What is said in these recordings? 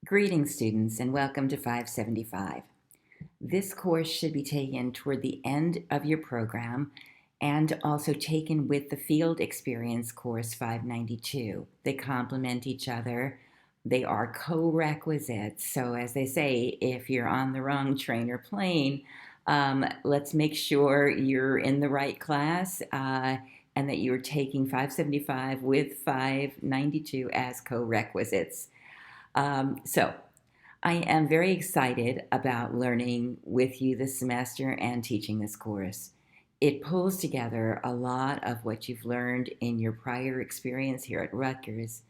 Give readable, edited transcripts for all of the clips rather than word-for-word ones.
Greetings, students, and welcome to 575. This course should be taken toward the end of your program and also taken with the Field Experience course 592. They complement each other. They are co-requisites. So as they say, if you're on the wrong train or plane, let's make sure you're in the right class and that you're taking 575 with 592 as co-requisites. So I am very excited about learning with you this semester and teaching this course. It pulls together a lot of what you've learned in your prior experience here at Rutgers,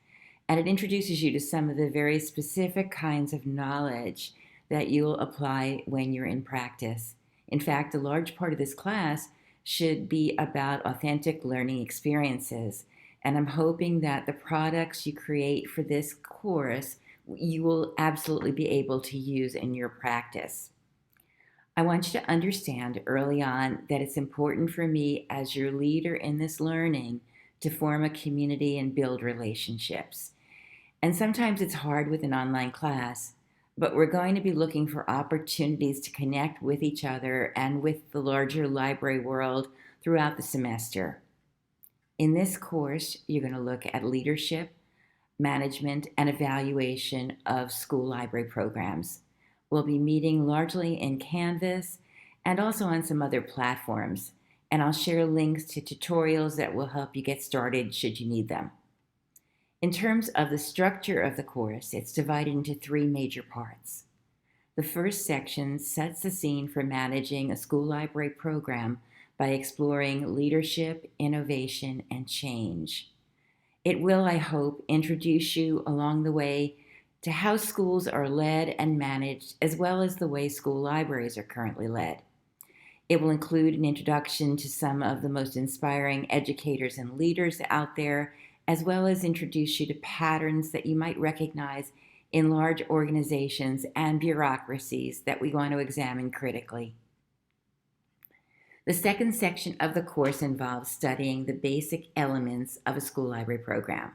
and it introduces you to some of the very specific kinds of knowledge that you'll apply when you're in practice. In fact, a large part of this class should be about authentic learning experiences, and I'm hoping that the products you create for this course you will absolutely be able to use in your practice. I want you to understand early on that it's important for me as your leader in this learning to form a community and build relationships. And sometimes it's hard with an online class, but we're going to be looking for opportunities to connect with each other and with the larger library world throughout the semester. In this course, you're going to look at leadership, management, and evaluation of school library programs. We'll be meeting largely in Canvas and also on some other platforms, and I'll share links to tutorials that will help you get started should you need them. In terms of the structure of the course, it's divided into three major parts. The first section sets the scene for managing a school library program by exploring leadership, innovation, and change. It will, I hope, introduce you along the way to how schools are led and managed, as well as the way school libraries are currently led. It will include an introduction to some of the most inspiring educators and leaders out there, as well as introduce you to patterns that you might recognize in large organizations and bureaucracies that we want to examine critically. The second section of the course involves studying the basic elements of a school library program.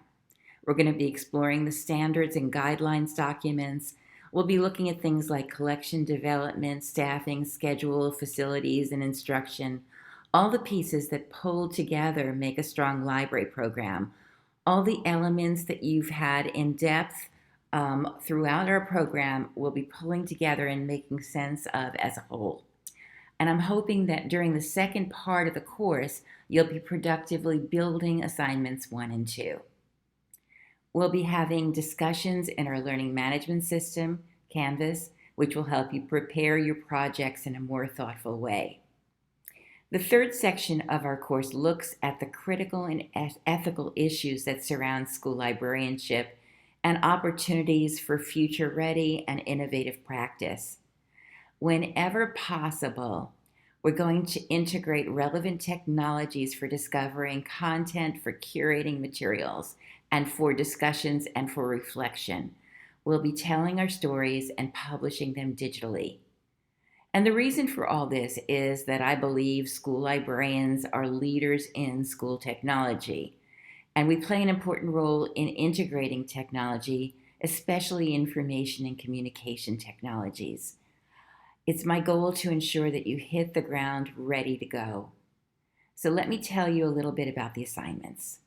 We're going to be exploring the standards and guidelines documents. We'll be looking at things like collection development, staffing, schedule, facilities, and instruction, all the pieces that pulled together make a strong library program, all the elements that you've had in depth throughout our program we'll be pulling together and making sense of as a whole. And I'm hoping that during the second part of the course, you'll be productively building assignments 1 and 2. We'll be having discussions in our learning management system, Canvas, which will help you prepare your projects in a more thoughtful way. The third section of our course looks at the critical and ethical issues that surround school librarianship and opportunities for future-ready and innovative practice. Whenever possible, we're going to integrate relevant technologies for discovering content, for curating materials, and for discussions and for reflection. We'll be telling our stories and publishing them digitally. And the reason for all this is that I believe school librarians are leaders in school technology, and we play an important role in integrating technology, especially information and communication technologies. It's my goal to ensure that you hit the ground ready to go. So let me tell you a little bit about the assignments.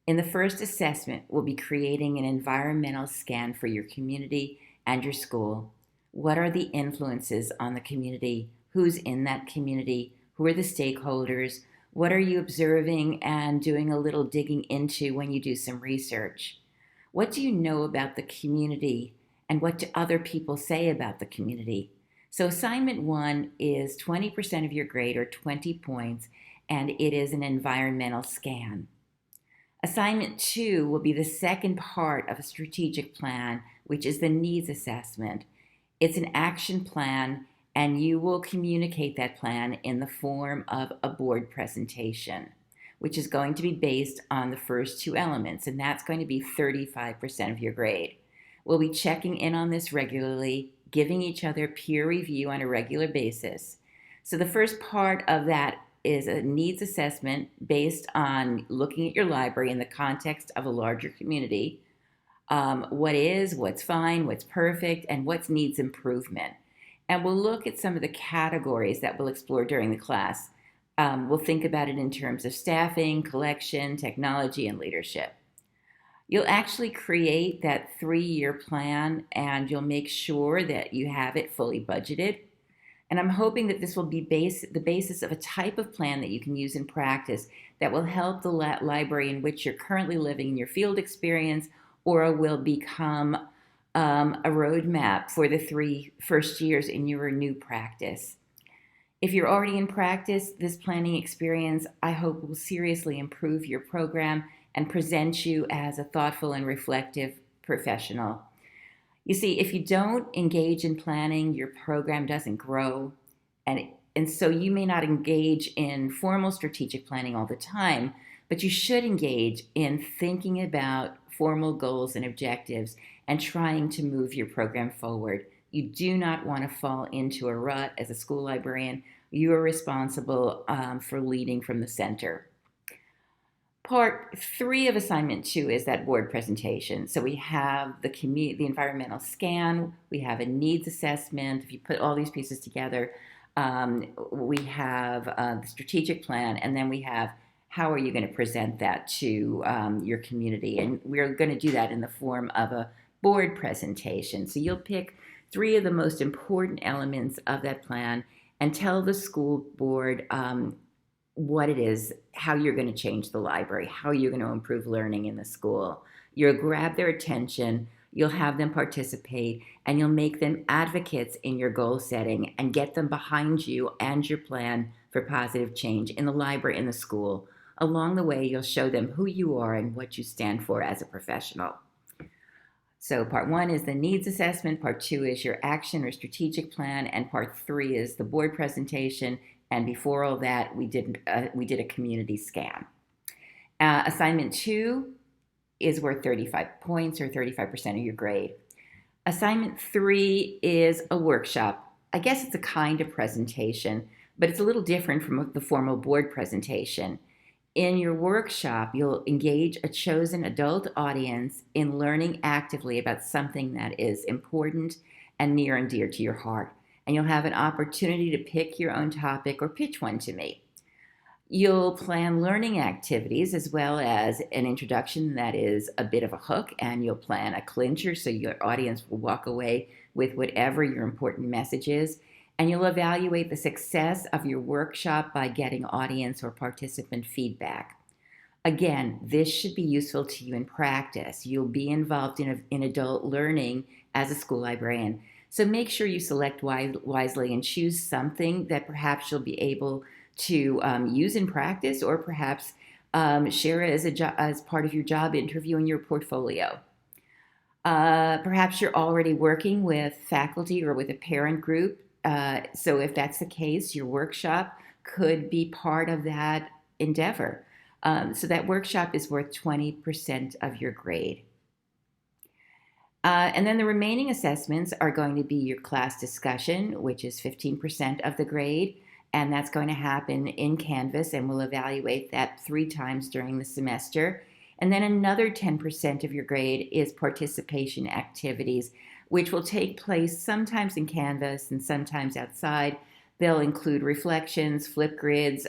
In the first assessment, we'll be creating an environmental scan for your community and your school. What are the influences on the community? Who's in that community? Who are the stakeholders? What are you observing and doing a little digging into when you do some research? What do you know about the community and what do other people say about the community? So assignment 1 is 20% of your grade, or 20 points, and it is an environmental scan. Assignment 2 will be the second part of a strategic plan, which is the needs assessment. It's an action plan, and you will communicate that plan in the form of a board presentation, which is going to be based on the first 2 elements, and that's going to be 35% of your grade. We'll be checking in on this regularly, giving each other peer review on a regular basis. So the first part of that is a needs assessment based on looking at your library in the context of a larger community. what is, what's fine, what's perfect, and what needs improvement. And we'll look at some of the categories that we'll explore during the class. We'll think about it in terms of staffing, collection, technology, and leadership. You'll actually create that 3-year plan and you'll make sure that you have it fully budgeted. And I'm hoping that this will be the basis of a type of plan that you can use in practice that will help the library in which you're currently living in your field experience, or will become a roadmap for the 3 first years in your new practice. If you're already in practice, this planning experience, I hope, will seriously improve your program and present you as a thoughtful and reflective professional. You see, if you don't engage in planning, your program doesn't grow. And so you may not engage in formal strategic planning all the time, but you should engage in thinking about formal goals and objectives and trying to move your program forward. You do not want to fall into a rut as a school librarian. You are responsible for leading from the center. Part 3 of assignment 2 is that board presentation. So we have the environmental scan, we have a needs assessment. If you put all these pieces together, we have the strategic plan, and then we have how are you going to present that to your community. And we're going to do that in the form of a board presentation. So you'll pick 3 of the most important elements of that plan and tell the school board what it is, how you're going to change the library, how you're going to improve learning in the school. You'll grab their attention, you'll have them participate, and you'll make them advocates in your goal setting and get them behind you and your plan for positive change in the library, in the school. Along the way, you'll show them who you are and what you stand for as a professional. So part 1 is the needs assessment, part 2 is your action or strategic plan, and part 3 is the board presentation. And before all that, we did a community scan. Assignment 2 is worth 35 points, or 35% of your grade. Assignment 3 is a workshop. I guess it's a kind of presentation, but it's a little different from the formal board presentation. In your workshop, you'll engage a chosen adult audience in learning actively about something that is important and near and dear to your heart. And you'll have an opportunity to pick your own topic or pitch one to me. You'll plan learning activities as well as an introduction that is a bit of a hook, and you'll plan a clincher so your audience will walk away with whatever your important message is. And you'll evaluate the success of your workshop by getting audience or participant feedback. Again, this should be useful to you in practice. You'll be involved in adult learning as a school librarian. So make sure you select wisely and choose something that perhaps you'll be able to use in practice, or perhaps share it as part of your job interview in your portfolio. Perhaps you're already working with faculty or with a parent group. So if that's the case, your workshop could be part of that endeavor. So that workshop is worth 20% of your grade. And then the remaining assessments are going to be your class discussion, which is 15% of the grade, and that's going to happen in Canvas, and we'll evaluate that 3 times during the semester. And then another 10% of your grade is participation activities, which will take place sometimes in Canvas and sometimes outside. They'll include reflections, flip grids,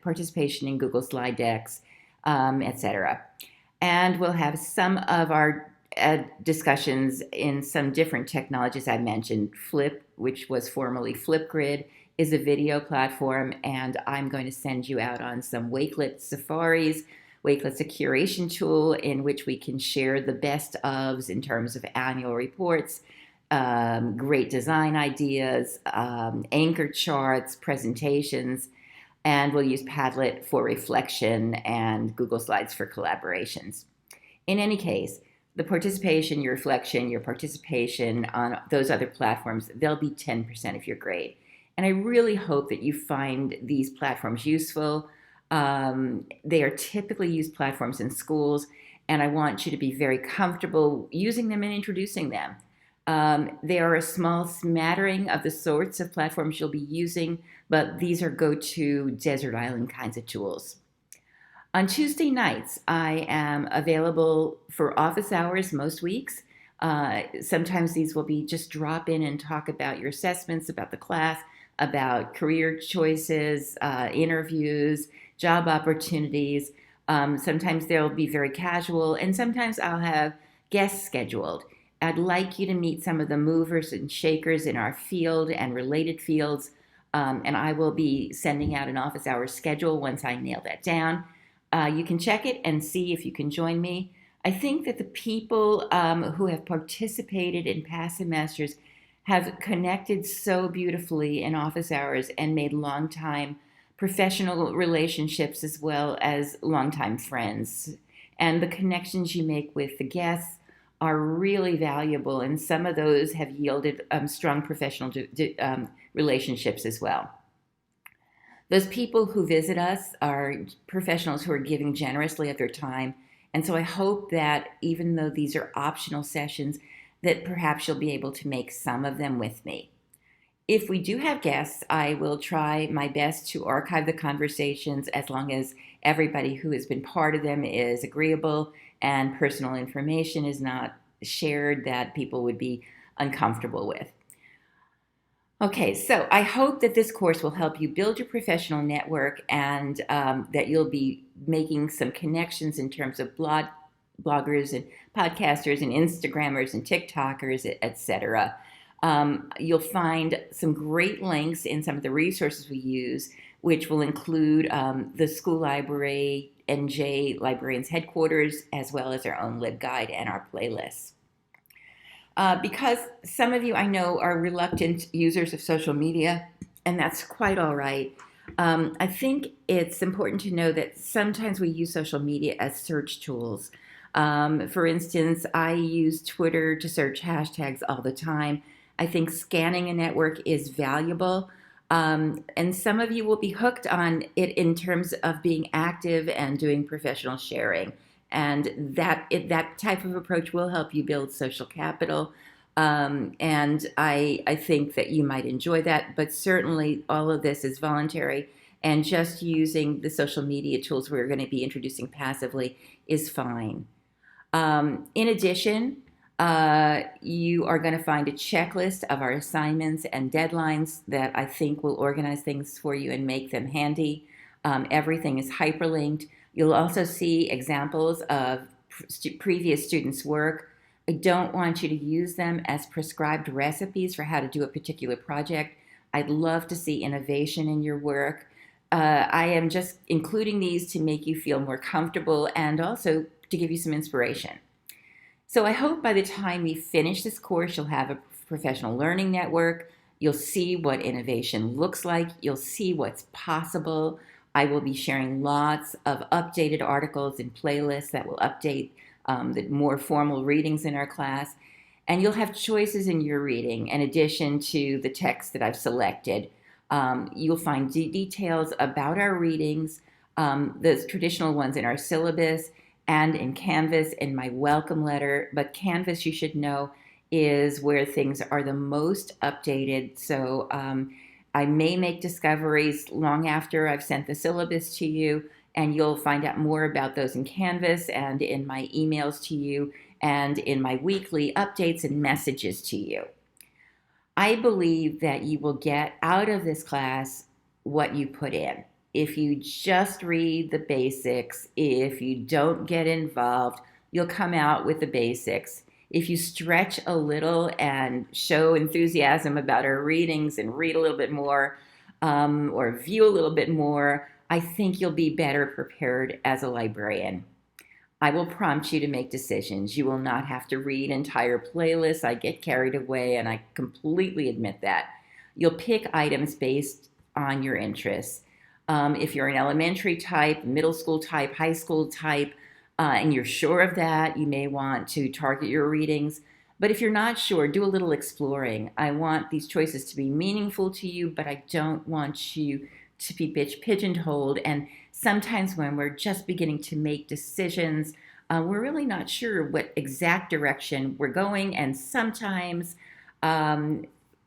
participation in Google slide decks, etc. And we'll have some of our discussions in some different technologies I mentioned. Flip, which was formerly Flipgrid, is a video platform, and I'm going to send you out on some Wakelet safaris. Wakelet's a curation tool in which we can share the best ofs in terms of annual reports, great design ideas, anchor charts, presentations, and we'll use Padlet for reflection and Google Slides for collaborations. In any case, the participation, your reflection, your participation on those other platforms, they'll be 10% of your grade. And I really hope that you find these platforms useful. They are typically used platforms in schools, and I want you to be very comfortable using them and introducing them. They are a small smattering of the sorts of platforms you'll be using, but these are go-to desert island kinds of tools. On Tuesday nights, I am available for office hours most weeks. Sometimes these will be just drop in and talk about your assessments, about the class, about career choices, interviews, job opportunities. Sometimes they'll be very casual, and sometimes I'll have guests scheduled. I'd like you to meet some of the movers and shakers in our field and related fields, and I will be sending out an office hours schedule once I nail that down. You can check it and see if you can join me. I think that the people who have participated in past semesters have connected so beautifully in office hours and made long-time professional relationships as well as longtime friends. And the connections you make with the guests are really valuable, and some of those have yielded strong professional relationships as well. Those people who visit us are professionals who are giving generously of their time. And so I hope that even though these are optional sessions, that perhaps you'll be able to make some of them with me. If we do have guests, I will try my best to archive the conversations as long as everybody who has been part of them is agreeable and personal information is not shared that people would be uncomfortable with. Okay, so I hope that this course will help you build your professional network and that you'll be making some connections in terms of bloggers and podcasters and Instagrammers and TikTokers, etc. You'll find some great links in some of the resources we use, which will include the school library, NJ Librarians Headquarters, as well as our own LibGuide and our playlists. Because some of you I know are reluctant users of social media, and that's quite all right. I think it's important to know that sometimes we use social media as search tools. For instance, I use Twitter to search hashtags all the time. I think scanning a network is valuable, and some of you will be hooked on it in terms of being active and doing professional sharing. And that type of approach will help you build social capital. And I think that you might enjoy that. But certainly all of this is voluntary. And just using the social media tools we're going to be introducing passively is fine. In addition, you are going to find a checklist of our assignments and deadlines that I think will organize things for you and make them handy. Everything is hyperlinked. You'll also see examples of previous students' work. I don't want you to use them as prescribed recipes for how to do a particular project. I'd love to see innovation in your work. I am just including these to make you feel more comfortable and also to give you some inspiration. So I hope by the time we finish this course, you'll have a professional learning network. You'll see what innovation looks like. You'll see what's possible. I will be sharing lots of updated articles and playlists that will update the more formal readings in our class. And you'll have choices in your reading in addition to the text that I've selected. You'll find details about our readings, the traditional ones in our syllabus and in Canvas in my welcome letter. But Canvas, you should know, is where things are the most updated. So I may make discoveries long after I've sent the syllabus to you, and you'll find out more about those in Canvas and in my emails to you and in my weekly updates and messages to you. I believe that you will get out of this class what you put in. If you just read the basics, if you don't get involved, you'll come out with the basics. If you stretch a little and show enthusiasm about our readings and read a little bit more or view a little bit more, I think you'll be better prepared as a librarian. I will prompt you to make decisions. You will not have to read entire playlists. I get carried away, and I completely admit that. You'll pick items based on your interests. If you're an elementary type, middle school type, high school type, and you're sure of that, you may want to target your readings. But if you're not sure, do a little exploring. I want these choices to be meaningful to you, but I don't want you to be pigeonholed. And sometimes when we're just beginning to make decisions, we're really not sure what exact direction we're going. And sometimes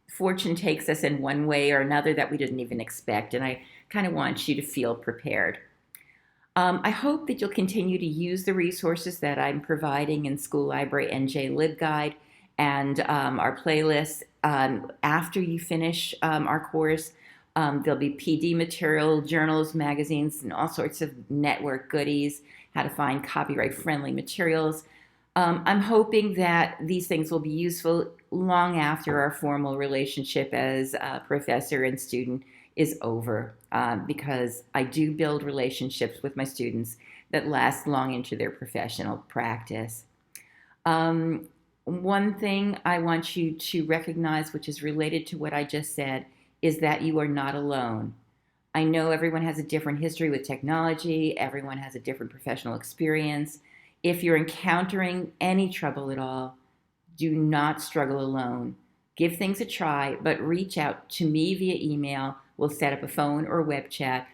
fortune takes us in one way or another that we didn't even expect. And I kind of want you to feel prepared. I hope that you'll continue to use the resources that I'm providing in School Library NJ LibGuide and our playlists. After you finish our course, there'll be PD material, journals, magazines, and all sorts of network goodies, how to find copyright-friendly materials. I'm hoping that these things will be useful long after our formal relationship as professor and student is over, because I do build relationships with my students that last long into their professional practice. One thing I want you to recognize, which is related to what I just said, is that you are not alone. I know everyone has a different history with technology, everyone has a different professional experience. If you're encountering any trouble at all, do not struggle alone. Give things a try, but reach out to me via email. We'll set up a phone or web chat.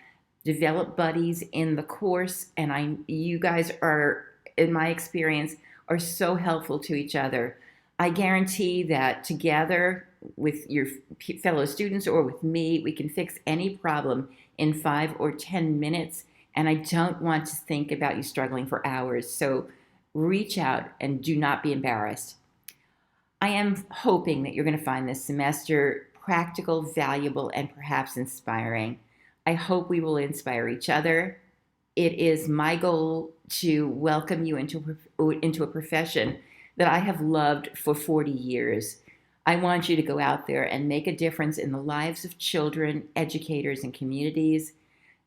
Develop buddies in the course, and you guys are, in my experience, are so helpful to each other. I guarantee that together with your fellow students or with me, we can fix any problem in 5 or 10 minutes. And I don't want to think about you struggling for hours. So reach out and do not be embarrassed. I am hoping that you're going to find this semester practical, valuable, and perhaps inspiring. I hope we will inspire each other. It is my goal to welcome you into a profession that I have loved for 40 years. I want you to go out there and make a difference in the lives of children, educators, and communities.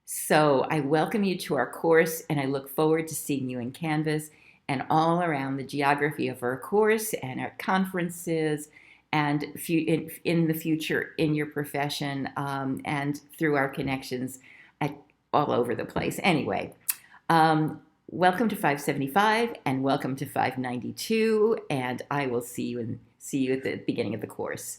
So I welcome you to our course, and I look forward to seeing you in Canvas and all around the geography of our course and our conferences and in the future in your profession, and through our connections all over the place. Anyway, welcome to 575 and welcome to 592, and I will see you at the beginning of the course.